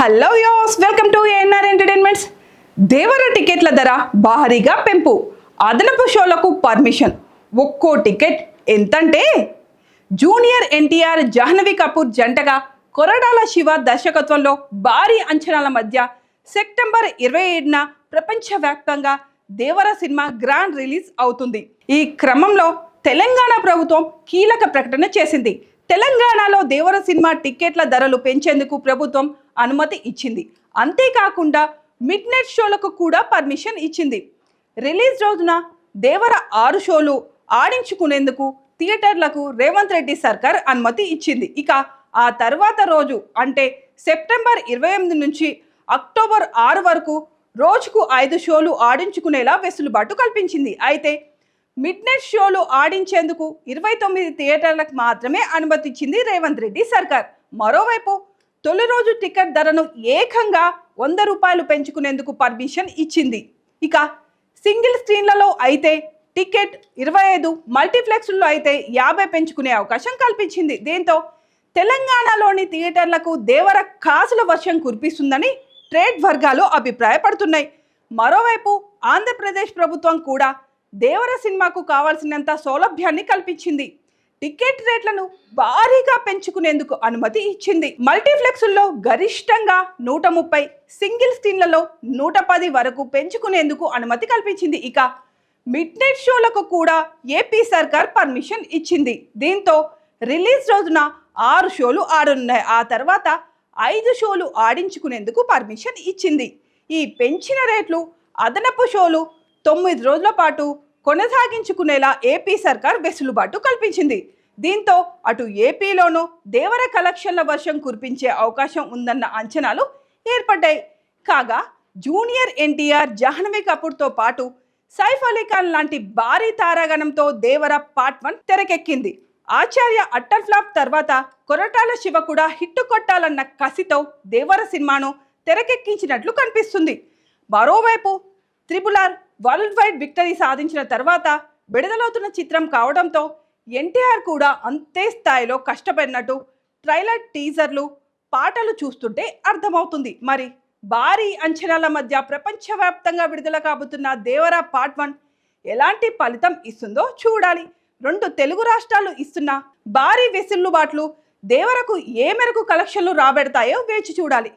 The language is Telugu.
హలో యోస్, welcome to ANR entertainments. Devara టికెట్ల ధర భారీగా పెంపు, అదనపు షోలకు పర్మిషన్. ఒక్కో టికెట్ ఎంతంటే జూనియర్ ఎన్టీఆర్ జాహ్నవి కపూర్ జంటగా కొరటాల శివ దర్శకత్వంలో భారీ అంచనాల మధ్య సెప్టెంబర్ 27న ప్రపంచవ్యాప్తంగా దేవర సినిమా గ్రాండ్ రిలీజ్ అవుతుంది. ఈ క్రమంలో తెలంగాణ ప్రభుత్వం కీలక ప్రకటన చేసింది. తెలంగాణలో దేవర సినిమా టికెట్ల ధరలు పెంచేందుకు ప్రభుత్వం అనుమతి ఇచ్చింది. అంతేకాకుండా మిడ్ నైట్ షోలకు కూడా పర్మిషన్ ఇచ్చింది. రిలీజ్ రోజున దేవర 6 షోలు ఆడించుకునేందుకు థియేటర్లకు రేవంత్ రెడ్డి సర్కార్ అనుమతి ఇచ్చింది. ఇక ఆ తర్వాత రోజు అంటే సెప్టెంబర్ 28 నుంచి అక్టోబర్ 6 వరకు రోజుకు 5 షోలు ఆడించుకునేలా వెసులుబాటు కల్పించింది. అయితే మిడ్ నైట్ షోలు ఆడించేందుకు 29 థియేటర్లకు మాత్రమే అనుమతి ఇచ్చింది రేవంత్ రెడ్డి సర్కార్. మరోవైపు తొలి రోజు టికెట్ ధరను ఏకంగా ₹100 పెంచుకునేందుకు పర్మిషన్ ఇచ్చింది. ఇక సింగిల్ స్క్రీన్లలో అయితే టికెట్ 25, మల్టీప్లెక్స్లో అయితే 50 పెంచుకునే అవకాశం కల్పించింది. దీంతో తెలంగాణలోని థియేటర్లకు దేవర కాసుల వర్షం కురిపిస్తుందని ట్రేడ్ వర్గాలు అభిప్రాయపడుతున్నాయి. మరోవైపు ఆంధ్రప్రదేశ్ ప్రభుత్వం కూడా దేవర సినిమాకు కావాల్సినంత సౌలభ్యాన్ని కల్పించింది. టికెట్ రేట్లను భారీగా పెంచుకునేందుకు అనుమతి ఇచ్చింది. మల్టీప్లెక్స్ల్లో గరిష్టంగా 130, సింగిల్ స్క్రీన్లలో 110 వరకు పెంచుకునేందుకు అనుమతి కల్పించింది. ఇక మిడ్ నైట్ షోలకు కూడా ఏపీ సర్కార్ పర్మిషన్ ఇచ్చింది. దీంతో రిలీజ్ రోజున 6 షోలు ఆడనున్నాయి. ఆ తర్వాత 5 షోలు ఆడించుకునేందుకు పర్మిషన్ ఇచ్చింది. ఈ పెంచిన రేట్లు అదనపు షోలు 9 రోజుల పాటు కొనసాగించుకునేలా ఏపీ సర్కార్ వెసులుబాటు కల్పించింది. దీంతో అటు ఏపీలోనూ దేవర కలెక్షన్ల వర్షం కురిపించే అవకాశం ఉందన్న అంచనాలు ఏర్పడ్డాయి. కాగా జూనియర్ ఎన్టీఆర్, జాహ్నవి కపూర్తో పాటు సైఫ్ అలీ ఖాన్ లాంటి భారీ తారాగణంతో దేవర పార్ట్ 1 తెరకెక్కింది. ఆచార్య అట్టర్ ఫ్లాప్ తర్వాత కొరటాల శివ కూడా హిట్టు కొట్టాలన్న కసితో దేవర సినిమాను తెరకెక్కించినట్లు కనిపిస్తుంది. మరోవైపు RRR వరల్డ్ వైడ్ విక్టరీ సాధించిన తర్వాత విడుదలవుతున్న చిత్రం కావడంతో ఎన్టీఆర్ కూడా అంతే స్థాయిలో కష్టపడినట్టు ట్రైలర్, టీజర్లు, పాటలు చూస్తుంటే అర్థమవుతుంది. మరి భారీ అంచనాల మధ్య ప్రపంచవ్యాప్తంగా విడుదల కాబోతున్న దేవర పార్ట్ 1 ఎలాంటి ఫలితం ఇస్తుందో చూడాలి. 2 తెలుగు రాష్ట్రాలు ఇస్తున్న భారీ వెసులుబాట్లు దేవరకు ఏ మేరకు కలెక్షన్లు రాబెడతాయో వేచి చూడాలి.